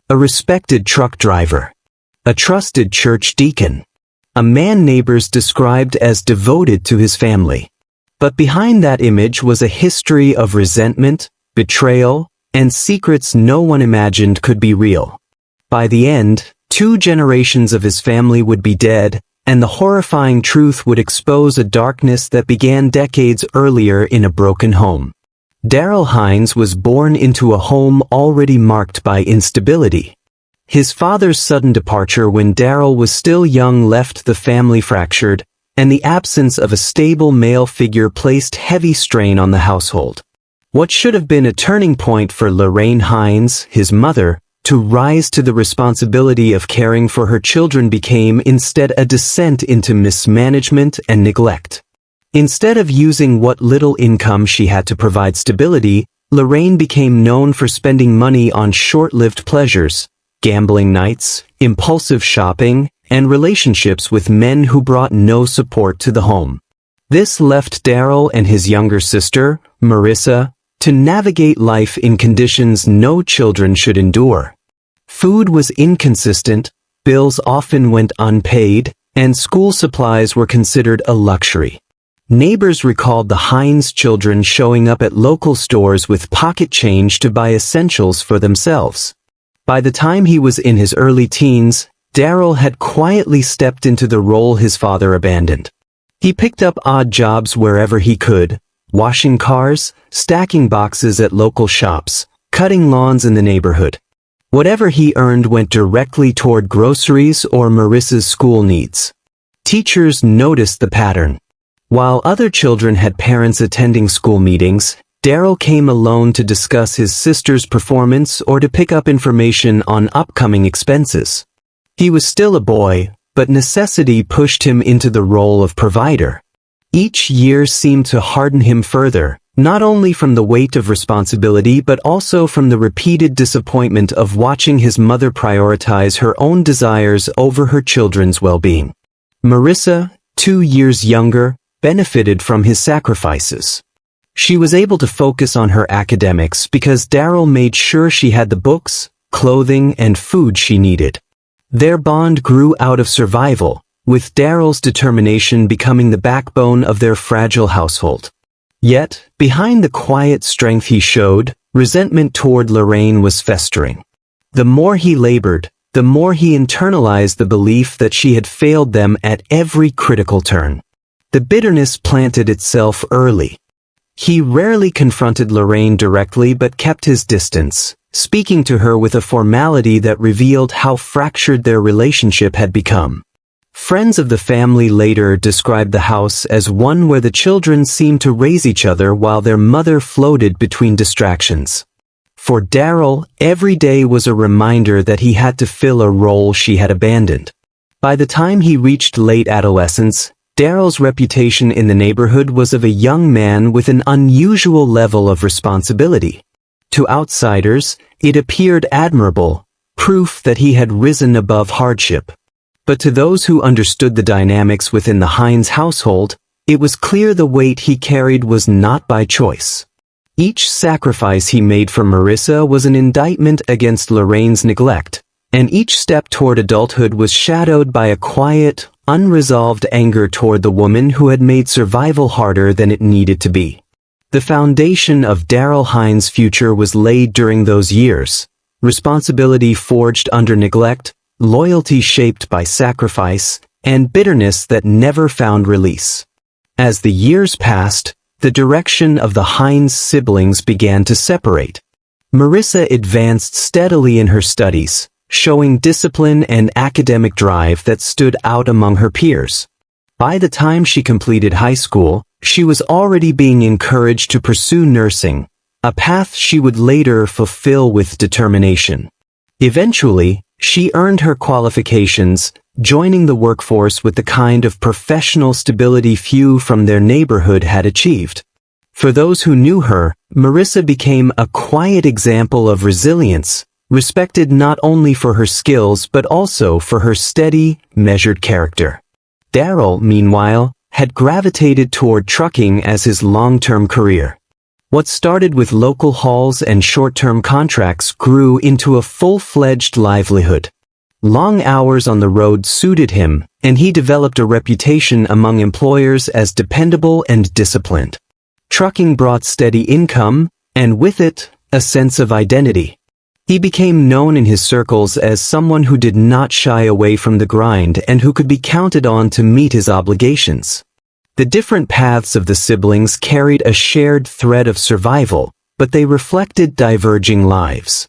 a respected truck driver, a trusted church deacon, a man neighbors described as devoted to his family. But behind that image was a history of resentment, betrayal, and secrets no one imagined could be real. By the end, 2 generations of his family would be dead, and the horrifying truth would expose a darkness that began decades earlier in a broken home. Darrell Hines was born into a home already marked by instability. His father's sudden departure when Darrell was still young left the family fractured, and the absence of a stable male figure placed heavy strain on the household. What should have been a turning point for Lorraine Hines, his mother, to rise to the responsibility of caring for her children became instead a descent into mismanagement and neglect. Instead of using what little income she had to provide stability, Lorraine became known for spending money on short-lived pleasures, gambling nights, impulsive shopping, and relationships with men who brought no support to the home. This left Darrell and his younger sister, Marissa, to navigate life in conditions no children should endure. Food was inconsistent, bills often went unpaid, and school supplies were considered a luxury. Neighbors recalled the Hines children showing up at local stores with pocket change to buy essentials for themselves. By the time he was in his early teens, Darrell had quietly stepped into the role his father abandoned. He picked up odd jobs wherever he could, washing cars, stacking boxes at local shops, cutting lawns in the neighborhood. Whatever he earned went directly toward groceries or Marissa's school needs. Teachers noticed the pattern. While other children had parents attending school meetings, Darrell came alone to discuss his sister's performance or to pick up information on upcoming expenses. He was still a boy, but necessity pushed him into the role of provider. Each year seemed to harden him further, not only from the weight of responsibility but also from the repeated disappointment of watching his mother prioritize her own desires over her children's well-being. Marissa, 2 years younger, benefited from his sacrifices. She was able to focus on her academics because Darrell made sure she had the books, clothing, and food she needed. Their bond grew out of survival, with Darrell's determination becoming the backbone of their fragile household. Yet, behind the quiet strength he showed, resentment toward Lorraine was festering. The more he labored, the more he internalized the belief that she had failed them at every critical turn. The bitterness planted itself early. He rarely confronted Lorraine directly but kept his distance, speaking to her with a formality that revealed how fractured their relationship had become. Friends of the family later described the house as one where the children seemed to raise each other while their mother floated between distractions. For Darrell, every day was a reminder that he had to fill a role she had abandoned. By the time he reached late adolescence, Darrell's reputation in the neighborhood was of a young man with an unusual level of responsibility. To outsiders, it appeared admirable, proof that he had risen above hardship. But to those who understood the dynamics within the Hines household, it was clear the weight he carried was not by choice. Each sacrifice he made for Marissa was an indictment against Lorraine's neglect, and each step toward adulthood was shadowed by a quiet, unresolved anger toward the woman who had made survival harder than it needed to be. The foundation of Darrell Hines' future was laid during those years, responsibility forged under neglect, loyalty shaped by sacrifice, and bitterness that never found release. As the years passed, the direction of the Hines siblings began to separate. Marissa advanced steadily in her studies, showing discipline and academic drive that stood out among her peers. By the time she completed high school, she was already being encouraged to pursue nursing, a path she would later fulfill with determination. Eventually, she earned her qualifications, joining the workforce with the kind of professional stability few from their neighborhood had achieved. For those who knew her, Marissa became a quiet example of resilience, respected not only for her skills but also for her steady, measured character. Darrell, meanwhile, had gravitated toward trucking as his long-term career. What started with local hauls and short-term contracts grew into a full-fledged livelihood. Long hours on the road suited him, and he developed a reputation among employers as dependable and disciplined. Trucking brought steady income, and with it, a sense of identity. He became known in his circles as someone who did not shy away from the grind and who could be counted on to meet his obligations. The different paths of the siblings carried a shared thread of survival, but they reflected diverging lives.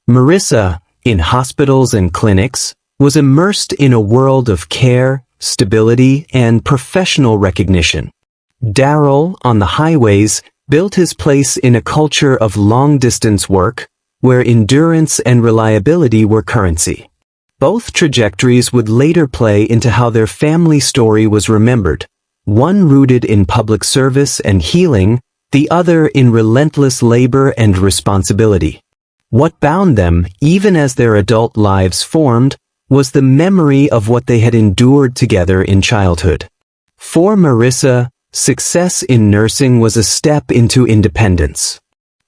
Marissa, in hospitals and clinics, was immersed in a world of care, stability, and professional recognition. Daryl, on the highways, built his place in a culture of long-distance work, where endurance and reliability were currency. Both trajectories would later play into how their family story was remembered, one rooted in public service and healing, the other in relentless labor and responsibility. What bound them, even as their adult lives formed, was the memory of what they had endured together in childhood. For Marissa, success in nursing was a step into independence.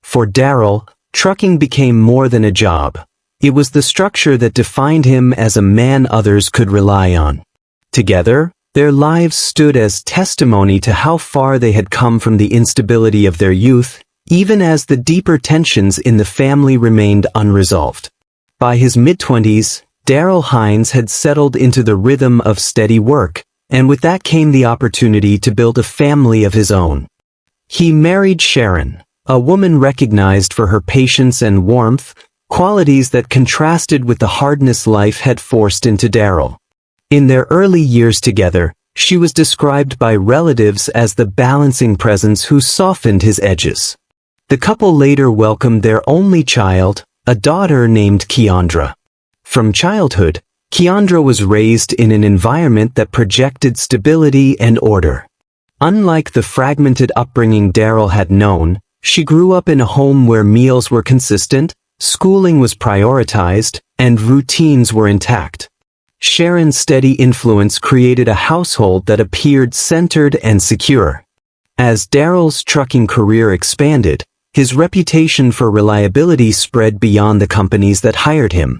For Daryl, trucking became more than a job. It was the structure that defined him as a man others could rely on. Together, their lives stood as testimony to how far they had come from the instability of their youth, even as the deeper tensions in the family remained unresolved. By his mid-20s, Daryl Hines had settled into the rhythm of steady work, and with that came the opportunity to build a family of his own. He married Sharon, a woman recognized for her patience and warmth, qualities that contrasted with the hardness life had forced into Daryl. In their early years together, she was described by relatives as the balancing presence who softened his edges. The couple later welcomed their only child, a daughter named Keandra. From childhood, Keandra was raised in an environment that projected stability and order. Unlike the fragmented upbringing Daryl had known, she grew up in a home where meals were consistent, schooling was prioritized, and routines were intact. Sharon's steady influence created a household that appeared centered and secure. As Daryl's trucking career expanded, his reputation for reliability spread beyond the companies that hired him.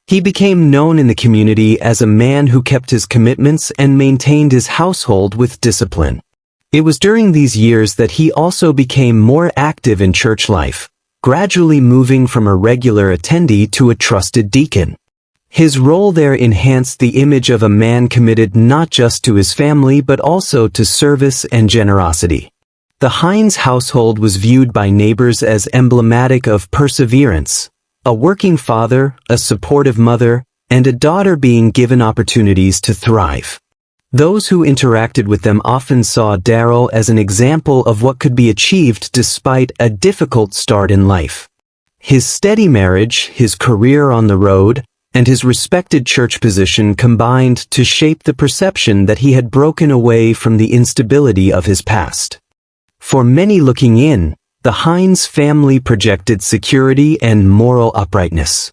He became known in the community as a man who kept his commitments and maintained his household with discipline. It was during these years that he also became more active in church life, gradually moving from a regular attendee to a trusted deacon. His role there enhanced the image of a man committed not just to his family but also to service and generosity. The Hines household was viewed by neighbors as emblematic of perseverance, a working father, a supportive mother, and a daughter being given opportunities to thrive. Those who interacted with them often saw Daryl as an example of what could be achieved despite a difficult start in life. His steady marriage, his career on the road, and his respected church position combined to shape the perception that he had broken away from the instability of his past. For many looking in, the Hines family projected security and moral uprightness.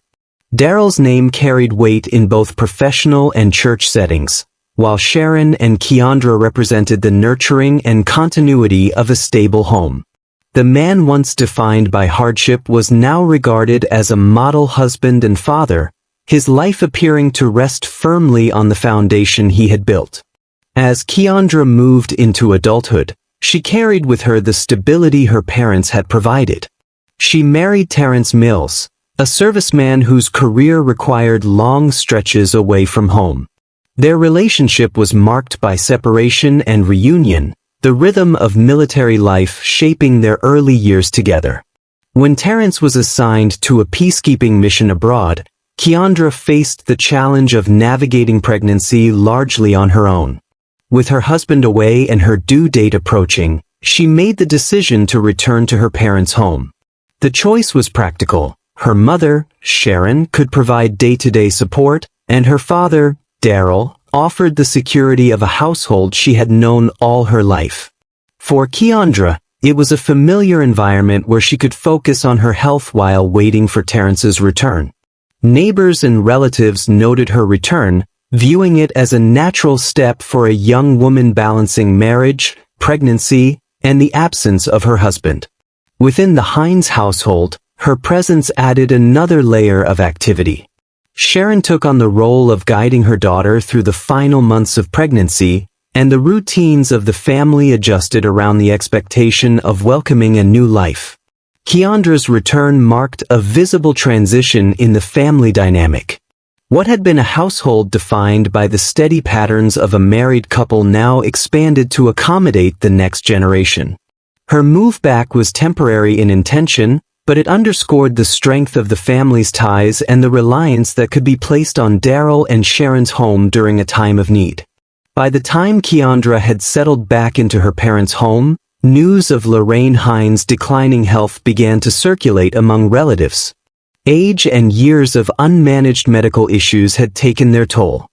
Daryl's name carried weight in both professional and church settings, while Sharon and Keandra represented the nurturing and continuity of a stable home. The man once defined by hardship was now regarded as a model husband and father, his life appearing to rest firmly on the foundation he had built. As Keandra moved into adulthood, she carried with her the stability her parents had provided. She married Terrence Mills, a serviceman whose career required long stretches away from home. Their relationship was marked by separation and reunion, the rhythm of military life shaping their early years together. When Terrence was assigned to a peacekeeping mission abroad, Keandra faced the challenge of navigating pregnancy largely on her own. With her husband away and her due date approaching, she made the decision to return to her parents' home. The choice was practical. Her mother, Sharon, could provide day-to-day support, and her father, Daryl, offered the security of a household she had known all her life. For Keandra, it was a familiar environment where she could focus on her health while waiting for Terrence's return. Neighbors and relatives noted her return, viewing it as a natural step for a young woman balancing marriage, pregnancy, and the absence of her husband. Within the Hines household, her presence added another layer of activity. Sharon took on the role of guiding her daughter through the final months of pregnancy, and the routines of the family adjusted around the expectation of welcoming a new life. Keandra's return marked a visible transition in the family dynamic. What had been a household defined by the steady patterns of a married couple now expanded to accommodate the next generation. Her move back was temporary in intention, but it underscored the strength of the family's ties and the reliance that could be placed on Daryl and Sharon's home during a time of need. By the time Keandra had settled back into her parents' home, news of Lorraine Hines' declining health began to circulate among relatives. Age and years of unmanaged medical issues had taken their toll.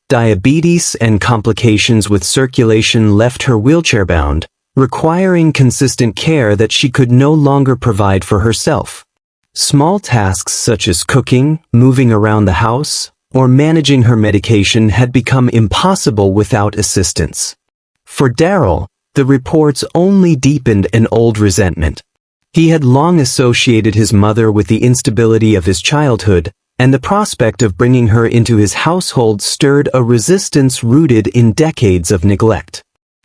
Diabetes and complications with circulation left her wheelchair-bound, requiring consistent care that she could no longer provide for herself. Small tasks such as cooking, moving around the house, or managing her medication had become impossible without assistance. For Daryl, the reports only deepened an old resentment. He had long associated his mother with the instability of his childhood, and the prospect of bringing her into his household stirred a resistance rooted in decades of neglect.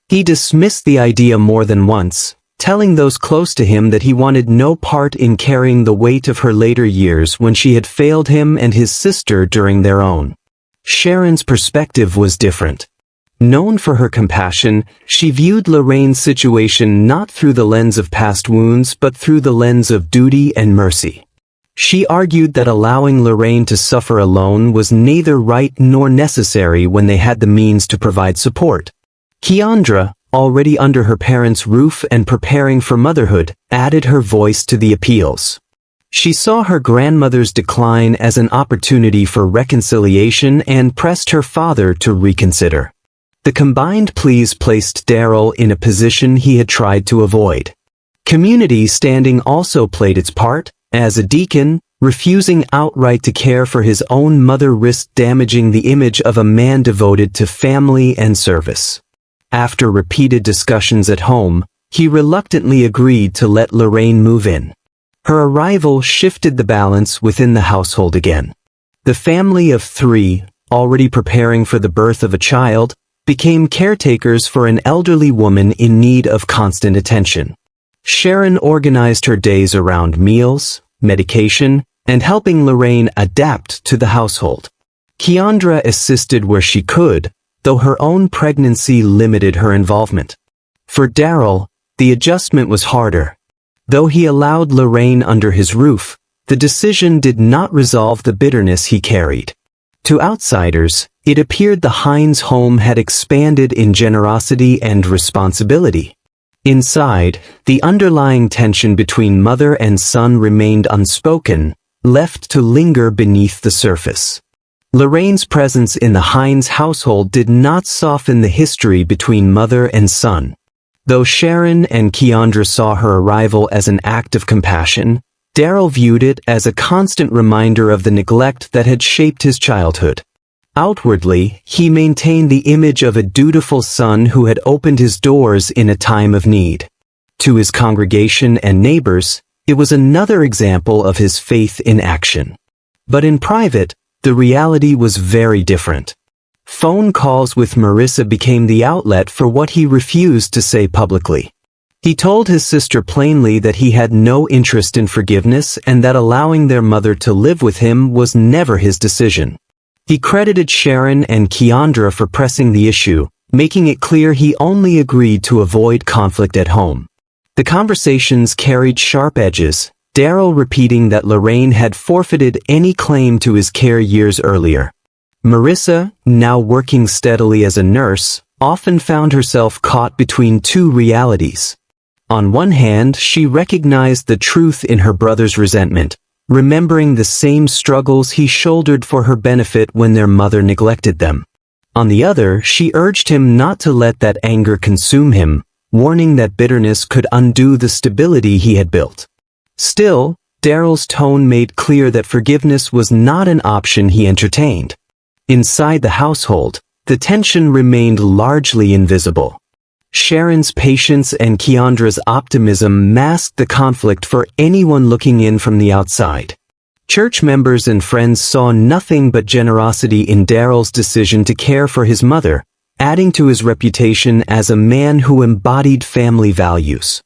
He dismissed the idea more than once, telling those close to him that he wanted no part in carrying the weight of her later years when she had failed him and his sister during their own. Sharon's perspective was different. Known for her compassion, she viewed Lorraine's situation not through the lens of past wounds but through the lens of duty and mercy. She argued that allowing Lorraine to suffer alone was neither right nor necessary when they had the means to provide support. Keandra, already under her parents' roof and preparing for motherhood, added her voice to the appeals. She saw her grandmother's decline as an opportunity for reconciliation and pressed her father to reconsider. The combined pleas placed Daryl in a position he had tried to avoid. Community standing also played its part. As a deacon, refusing outright to care for his own mother risked damaging the image of a man devoted to family and service. After repeated discussions at home, he reluctantly agreed to let Lorraine move in. Her arrival shifted the balance within the household again. The family of three, already preparing for the birth of a child, became caretakers for an elderly woman in need of constant attention. Sharon organized her days around meals, medication, and helping Lorraine adapt to the household. Keandra assisted where she could, though her own pregnancy limited her involvement. For Daryl, the adjustment was harder. Though he allowed Lorraine under his roof, the decision did not resolve the bitterness he carried. To outsiders, it appeared the Hines home had expanded in generosity and responsibility. Inside, the underlying tension between mother and son remained unspoken, left to linger beneath the surface. Lorraine's presence in the Hines household did not soften the history between mother and son. Though Sharon and Keandra saw her arrival as an act of compassion, Daryl viewed it as a constant reminder of the neglect that had shaped his childhood. Outwardly, he maintained the image of a dutiful son who had opened his doors in a time of need. To his congregation and neighbors, it was another example of his faith in action. But in private, the reality was very different. Phone calls with Marissa became the outlet for what he refused to say publicly. He told his sister plainly that he had no interest in forgiveness and that allowing their mother to live with him was never his decision. He credited Sharon and Keandra for pressing the issue, making it clear he only agreed to avoid conflict at home. The conversations carried sharp edges, Daryl repeating that Lorraine had forfeited any claim to his care years earlier. Marissa, now working steadily as a nurse, often found herself caught between two realities. On one hand, she recognized the truth in her brother's resentment, remembering the same struggles he shouldered for her benefit when their mother neglected them. On the other, she urged him not to let that anger consume him, warning that bitterness could undo the stability he had built. Still, Daryl's tone made clear that forgiveness was not an option he entertained. Inside the household, the tension remained largely invisible. Sharon's patience and Keandra's optimism masked the conflict for anyone looking in from the outside. Church members and friends saw nothing but generosity in Daryl's decision to care for his mother, adding to his reputation as a man who embodied family values.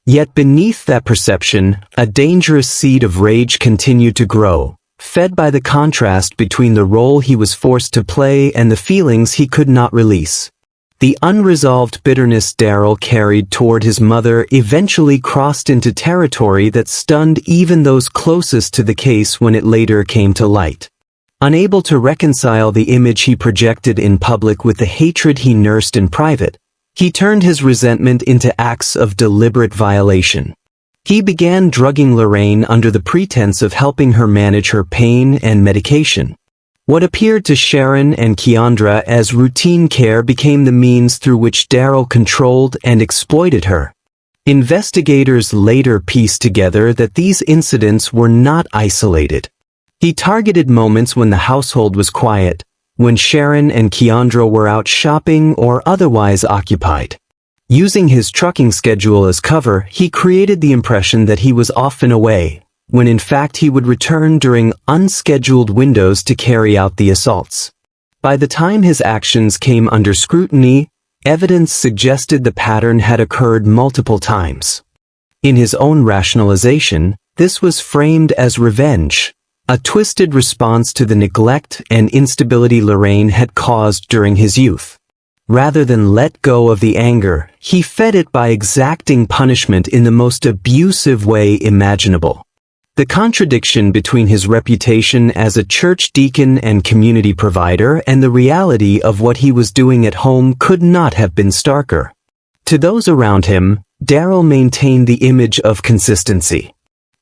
Yet beneath that perception, a dangerous seed of rage continued to grow, fed by the contrast between the role he was forced to play and the feelings he could not release. The unresolved bitterness Daryl carried toward his mother eventually crossed into territory that stunned even those closest to the case when it later came to light. Unable to reconcile the image he projected in public with the hatred he nursed in private, he turned his resentment into acts of deliberate violation. He began drugging Lorraine under the pretense of helping her manage her pain and medication. What appeared to Sharon and Keandra as routine care became the means through which Daryl controlled and exploited her. Investigators later pieced together that these incidents were not isolated. He targeted moments when the household was quiet, when Sharon and Keandra were out shopping or otherwise occupied. Using his trucking schedule as cover, he created the impression that he was often away, when in fact he would return during unscheduled windows to carry out the assaults. By the time his actions came under scrutiny, evidence suggested the pattern had occurred multiple times. In his own rationalization, this was framed as revenge, a twisted response to the neglect and instability Lorraine had caused during his youth. Rather than let go of the anger, he fed it by exacting punishment in the most abusive way imaginable. The contradiction between his reputation as a church deacon and community provider and the reality of what he was doing at home could not have been starker. To those around him, Daryl maintained the image of consistency.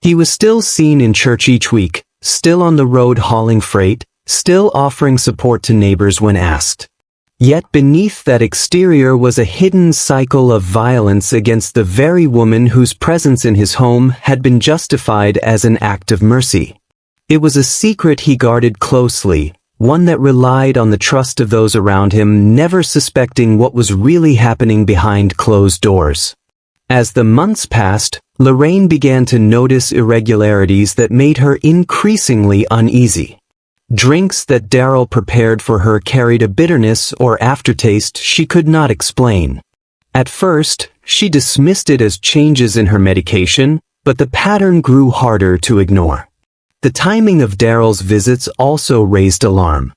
He was still seen in church each week, still on the road hauling freight, still offering support to neighbors when asked. Yet beneath that exterior was a hidden cycle of violence against the very woman whose presence in his home had been justified as an act of mercy. It was a secret he guarded closely, one that relied on the trust of those around him, never suspecting what was really happening behind closed doors. As the months passed, Lorraine began to notice irregularities that made her increasingly uneasy. Drinks that Daryl prepared for her carried a bitterness or aftertaste she could not explain. At first, she dismissed it as changes in her medication, but the pattern grew harder to ignore. The timing of Daryl's visits also raised alarm.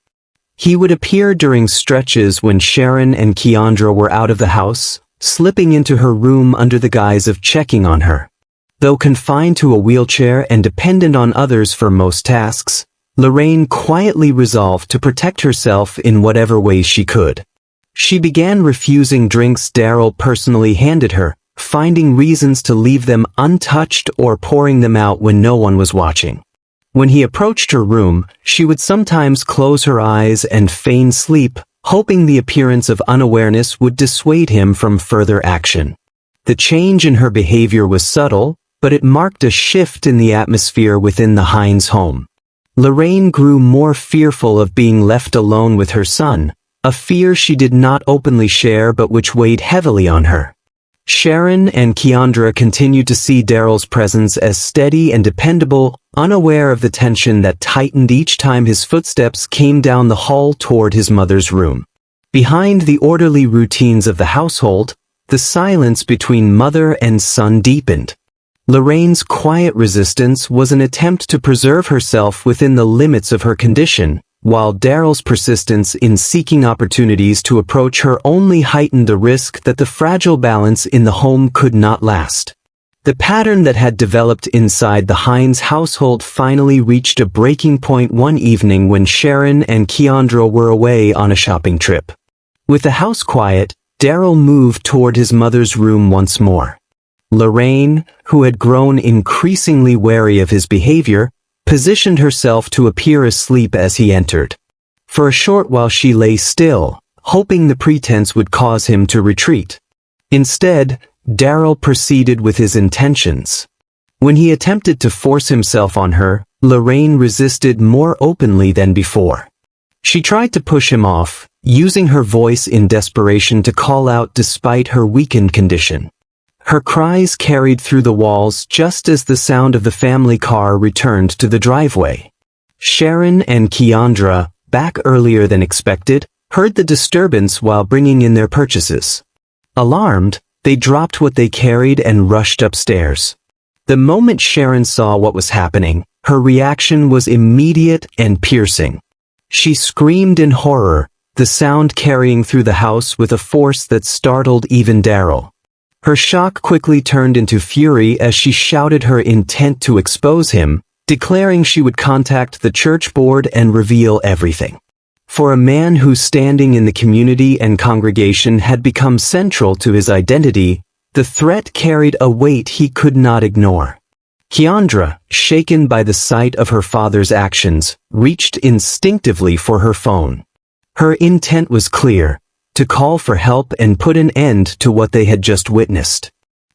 He would appear during stretches when Sharon and Keandra were out of the house, slipping into her room under the guise of checking on her. Though confined to a wheelchair and dependent on others for most tasks, Lorraine quietly resolved to protect herself in whatever ways she could. She began refusing drinks Daryl personally handed her, finding reasons to leave them untouched or pouring them out when no one was watching. When he approached her room, she would sometimes close her eyes and feign sleep, hoping the appearance of unawareness would dissuade him from further action. The change in her behavior was subtle, but it marked a shift in the atmosphere within the Hines home. Lorraine grew more fearful of being left alone with her son, a fear she did not openly share but which weighed heavily on her. Sharon and Keandra continued to see Daryl's presence as steady and dependable, unaware of the tension that tightened each time his footsteps came down the hall toward his mother's room. Behind the orderly routines of the household, the silence between mother and son deepened. Lorraine's quiet resistance was an attempt to preserve herself within the limits of her condition, while Daryl's persistence in seeking opportunities to approach her only heightened the risk that the fragile balance in the home could not last. The pattern that had developed inside the Hines household finally reached a breaking point one evening when Sharon and Keandra were away on a shopping trip. With the house quiet, Daryl moved toward his mother's room once more. Lorraine, who had grown increasingly wary of his behavior, positioned herself to appear asleep as he entered. For a short while she lay still, hoping the pretense would cause him to retreat. Instead, Daryl proceeded with his intentions. When he attempted to force himself on her, Lorraine resisted more openly than before. She tried to push him off, using her voice in desperation to call out despite her weakened condition. Her cries carried through the walls just as the sound of the family car returned to the driveway. Sharon and Keandra, back earlier than expected, heard the disturbance while bringing in their purchases. Alarmed, they dropped what they carried and rushed upstairs. The moment Sharon saw what was happening, her reaction was immediate and piercing. She screamed in horror, the sound carrying through the house with a force that startled even Daryl. Her shock quickly turned into fury as she shouted her intent to expose him, declaring she would contact the church board and reveal everything. For a man whose standing in the community and congregation had become central to his identity, the threat carried a weight he could not ignore. Keandra, shaken by the sight of her father's actions, reached instinctively for her phone. Her intent was clear: to call for help and put an end to what they had just witnessed.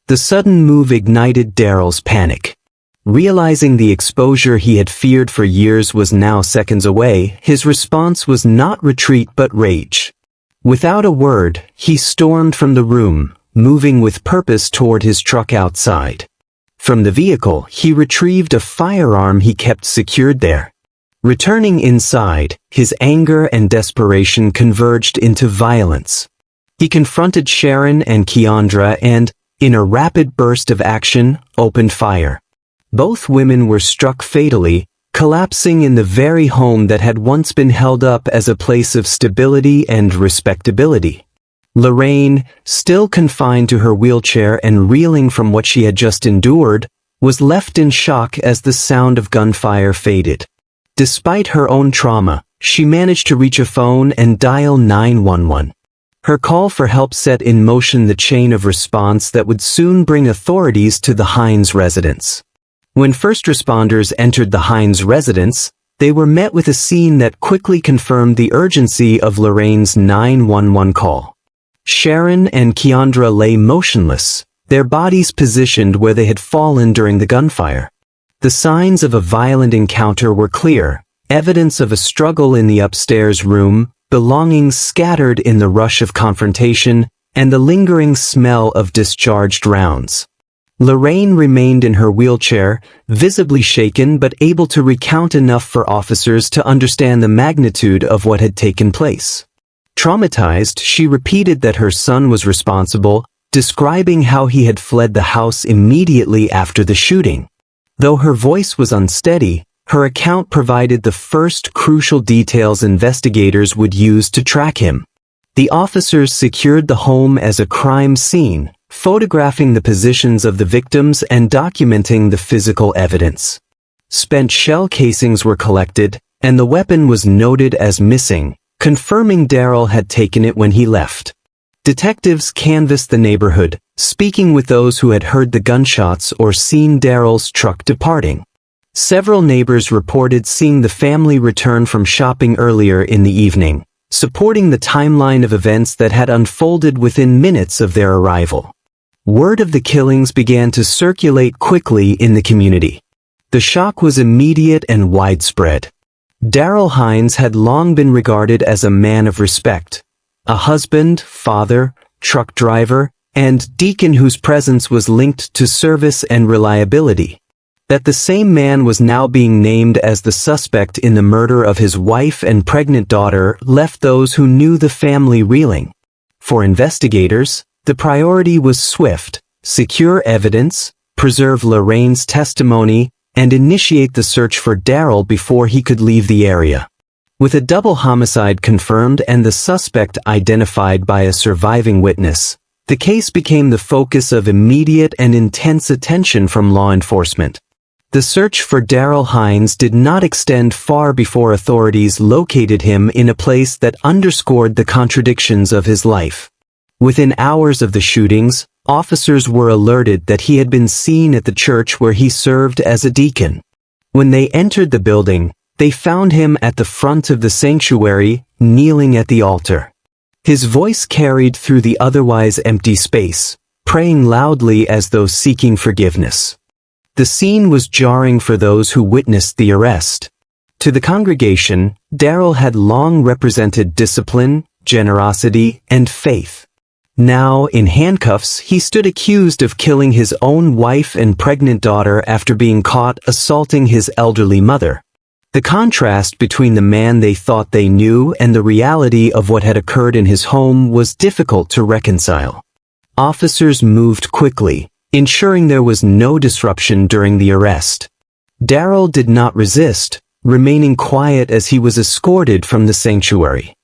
The sudden move ignited Daryl's panic. Realizing the exposure he had feared for years was now seconds away, his response was not retreat but rage. Without a word, he stormed from the room, moving with purpose toward his truck outside. From the vehicle, he retrieved a firearm he kept secured there. Returning inside, his anger and desperation converged into violence. He confronted Sharon and Keandra and, in a rapid burst of action, opened fire. Both women were struck fatally, collapsing in the very home that had once been held up as a place of stability and respectability. Lorraine, still confined to her wheelchair and reeling from what she had just endured, was left in shock as the sound of gunfire faded. Despite her own trauma, she managed to reach a phone and dial 911. Her call for help set in motion the chain of response that would soon bring authorities to the Hines residence. When first responders entered the Hines residence, they were met with a scene that quickly confirmed the urgency of Lorraine's 911 call. Sharon and Keandra lay motionless, their bodies positioned where they had fallen during the gunfire. The signs of a violent encounter were clear, evidence of a struggle in the upstairs room, belongings scattered in the rush of confrontation, and the lingering smell of discharged rounds. Lorraine remained in her wheelchair, visibly shaken but able to recount enough for officers to understand the magnitude of what had taken place. Traumatized, she repeated that her son was responsible, describing how he had fled the house immediately after the shooting. Though her voice was unsteady, her account provided the first crucial details investigators would use to track him. The officers secured the home as a crime scene, photographing the positions of the victims and documenting the physical evidence. Spent shell casings were collected, and the weapon was noted as missing, confirming Daryl had taken it when he left. Detectives canvassed the neighborhood, speaking with those who had heard the gunshots or seen Daryl's truck departing. Several neighbors reported seeing the family return from shopping earlier in the evening, supporting the timeline of events that had unfolded within minutes of their arrival. Word of the killings began to circulate quickly in the community. The shock was immediate and widespread. Daryl Hines had long been regarded as a man of respect, a husband, father, truck driver, and deacon whose presence was linked to service and reliability. That the same man was now being named as the suspect in the murder of his wife and pregnant daughter left those who knew the family reeling. For investigators, the priority was swift: secure evidence, preserve Lorraine's testimony, and initiate the search for Daryl before he could leave the area. With a double homicide confirmed and the suspect identified by a surviving witness, the case became the focus of immediate and intense attention from law enforcement. The search for Daryl Hines did not extend far before authorities located him in a place that underscored the contradictions of his life. Within hours of the shootings, officers were alerted that he had been seen at the church where he served as a deacon. When they entered the building, they found him at the front of the sanctuary, kneeling at the altar. His voice carried through the otherwise empty space, praying loudly as though seeking forgiveness. The scene was jarring for those who witnessed the arrest. To the congregation, Daryl had long represented discipline, generosity, and faith. Now, in handcuffs, he stood accused of killing his own wife and pregnant daughter after being caught assaulting his elderly mother. The contrast between the man they thought they knew and the reality of what had occurred in his home was difficult to reconcile. Officers moved quickly, ensuring there was no disruption during the arrest. Darryl did not resist, remaining quiet as he was escorted from the sanctuary.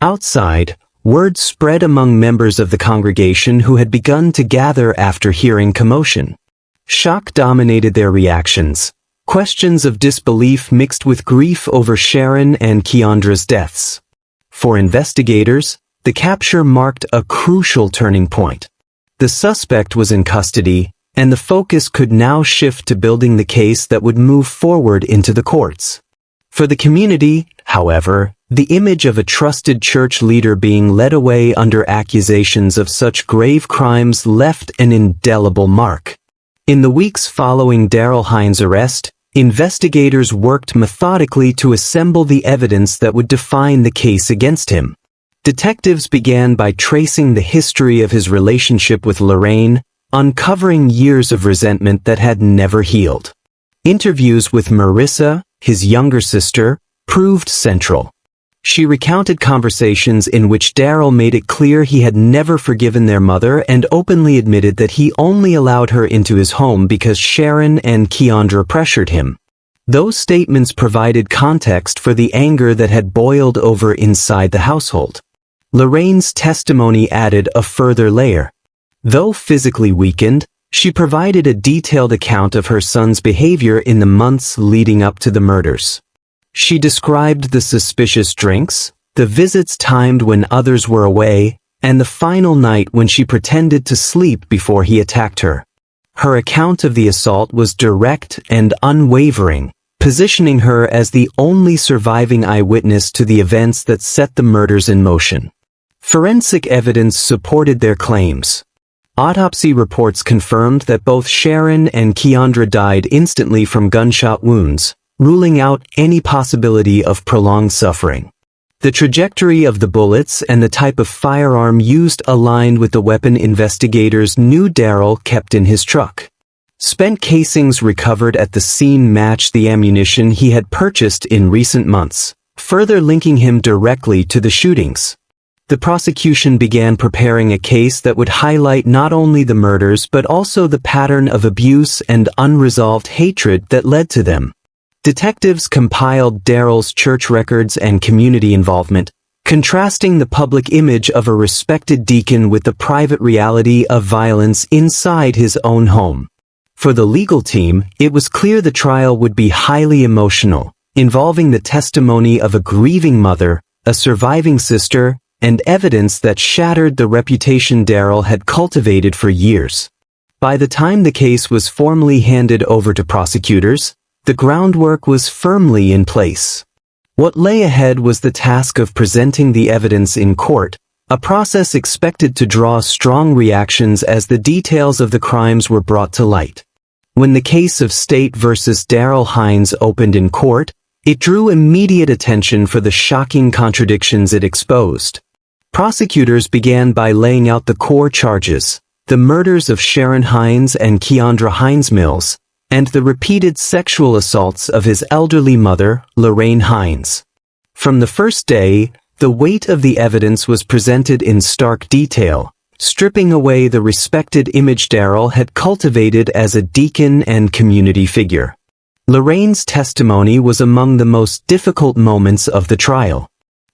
Outside, word spread among members of the congregation who had begun to gather after hearing commotion. Shock dominated their reactions, questions of disbelief mixed with grief over Sharon and Keandra's deaths. For investigators, the capture marked a crucial turning point. The suspect was in custody, and the focus could now shift to building the case that would move forward into the courts. For the community, however, the image of a trusted church leader being led away under accusations of such grave crimes left an indelible mark. In the weeks following Darryl Hines' arrest, investigators worked methodically to assemble the evidence that would define the case against him. Detectives began by tracing the history of his relationship with Lorraine, uncovering years of resentment that had never healed. Interviews with Marissa, his younger sister, proved central. She recounted conversations in which Darryl made it clear he had never forgiven their mother and openly admitted that he only allowed her into his home because Sharon and Keandra pressured him. Those statements provided context for the anger that had boiled over inside the household. Lorraine's testimony added a further layer. Though physically weakened, she provided a detailed account of her son's behavior in the months leading up to the murders. She described the suspicious drinks, the visits timed when others were away, and the final night when she pretended to sleep before he attacked her. Her account of the assault was direct and unwavering, positioning her as the only surviving eyewitness to the events that set the murders in motion. Forensic evidence supported their claims. Autopsy reports confirmed that both Sharon and Keandra died instantly from gunshot wounds, ruling out any possibility of prolonged suffering. The trajectory of the bullets and the type of firearm used aligned with the weapon investigators knew Darryl kept in his truck. Spent casings recovered at the scene matched the ammunition he had purchased in recent months, further linking him directly to the shootings. The prosecution began preparing a case that would highlight not only the murders but also the pattern of abuse and unresolved hatred that led to them. Detectives compiled Darryl's church records and community involvement, contrasting the public image of a respected deacon with the private reality of violence inside his own home. For the legal team, it was clear the trial would be highly emotional, involving the testimony of a grieving mother, a surviving sister, and evidence that shattered the reputation Darryl had cultivated for years. By the time the case was formally handed over to prosecutors, the groundwork was firmly in place. What lay ahead was the task of presenting the evidence in court, a process expected to draw strong reactions as the details of the crimes were brought to light. When the case of State versus Darryl Hines opened in court, it drew immediate attention for the shocking contradictions it exposed. Prosecutors began by laying out the core charges, the murders of Sharon Hines and Keandra Hines Mills, and the repeated sexual assaults of his elderly mother, Lorraine Hines. From the first day, the weight of the evidence was presented in stark detail, stripping away the respected image Darryl had cultivated as a deacon and community figure. Lorraine's testimony was among the most difficult moments of the trial.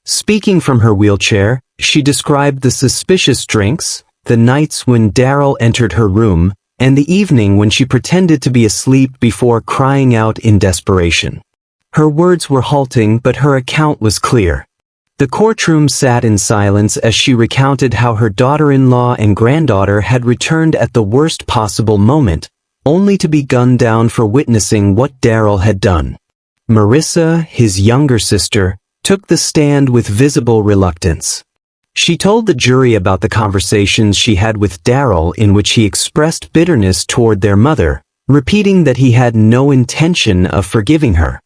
Speaking from her wheelchair, she described the suspicious drinks, the nights when Darryl entered her room, and the evening when she pretended to be asleep before crying out in desperation. Her words were halting, but her account was clear. The courtroom sat in silence as she recounted how her daughter-in-law and granddaughter had returned at the worst possible moment, only to be gunned down for witnessing what Darryl had done. Marissa, his younger sister, took the stand with visible reluctance. She told the jury about the conversations she had with Darryl in which he expressed bitterness toward their mother, repeating that he had no intention of forgiving her.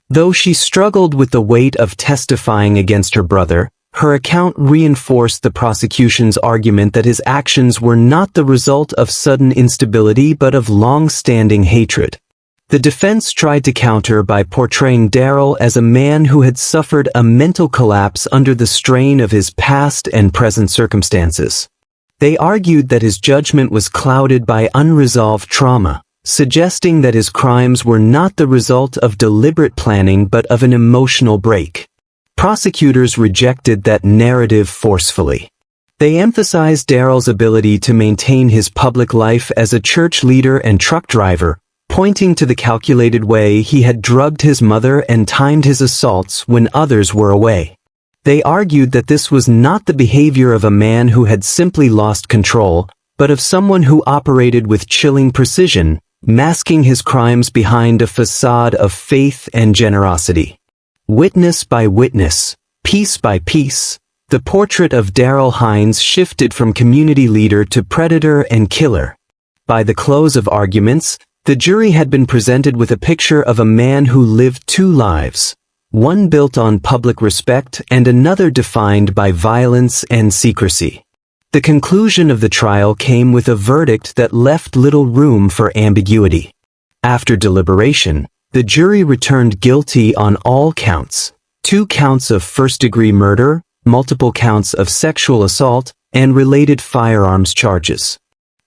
Though she struggled with the weight of testifying against her brother, Her account reinforced the prosecution's argument that his actions were not the result of sudden instability but of long-standing hatred. The defense tried to counter by portraying Darrell as a man who had suffered a mental collapse under the strain of his past and present circumstances. They argued that his judgment was clouded by unresolved trauma, suggesting that his crimes were not the result of deliberate planning but of an emotional break. Prosecutors rejected that narrative forcefully. They emphasized Darrell's ability to maintain his public life as a church leader and truck driver, pointing to the calculated way he had drugged his mother and timed his assaults when others were away. They argued that this was not the behavior of a man who had simply lost control, but of someone who operated with chilling precision, masking his crimes behind a facade of faith and generosity. Witness by witness, piece by piece, the portrait of Darrell Hines shifted from community leader to predator and killer. By the close of arguments, the jury had been presented with a picture of a man who lived two lives, one built on public respect and another defined by violence and secrecy. The conclusion of the trial came with a verdict that left little room for ambiguity. After deliberation, the jury returned guilty on all counts: 2 counts of first-degree murder, multiple counts of sexual assault, and related firearms charges.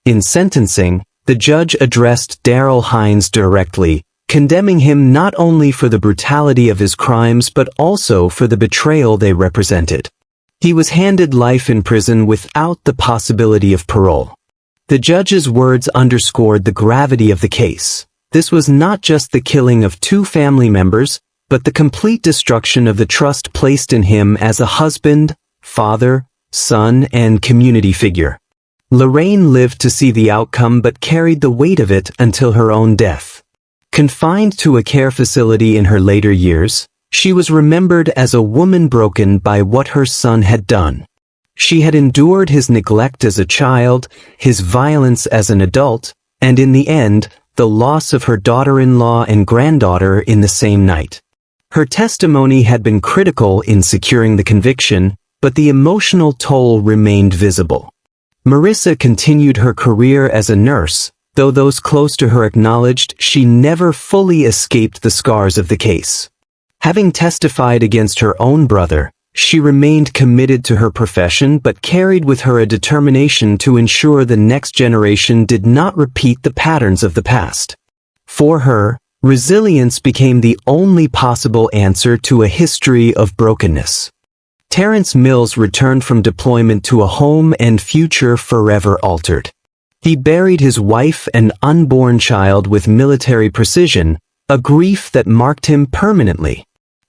In sentencing, the judge addressed Darrell Hines directly, condemning him not only for the brutality of his crimes but also for the betrayal they represented. He was handed life in prison without the possibility of parole. The judge's words underscored the gravity of the case. This was not just the killing of 2 family members, but the complete destruction of the trust placed in him as a husband, father, son, and community figure. Lorraine lived to see the outcome but carried the weight of it until her own death. Confined to a care facility in her later years, she was remembered as a woman broken by what her son had done. She had endured his neglect as a child, his violence as an adult, and in the end, the loss of her daughter-in-law and granddaughter in the same night. Her testimony had been critical in securing the conviction, but the emotional toll remained visible. Marissa continued her career as a nurse, though those close to her acknowledged she never fully escaped the scars of the case. Having testified against her own brother, she remained committed to her profession but carried with her a determination to ensure the next generation did not repeat the patterns of the past. For her, resilience became the only possible answer to a history of brokenness. Terrence Mills returned from deployment to a home and future forever altered. He buried his wife and unborn child with military precision, a grief that marked him permanently.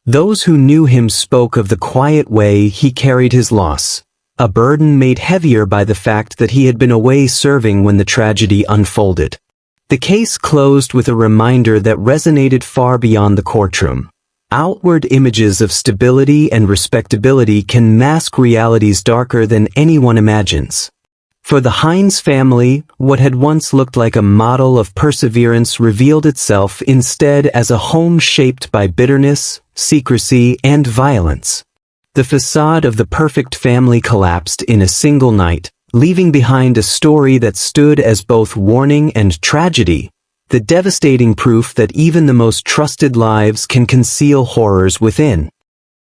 Those who knew him spoke of the quiet way he carried his loss, a burden made heavier by the fact that he had been away serving when the tragedy unfolded. The case closed with a reminder that resonated far beyond the courtroom. Outward images of stability and respectability can mask realities darker than anyone imagines. For the Hines family, what had once looked like a model of perseverance revealed itself instead as a home shaped by bitterness, secrecy, and violence. The facade of the perfect family collapsed in a single night, leaving behind a story that stood as both warning and tragedy, the devastating proof that even the most trusted lives can conceal horrors within.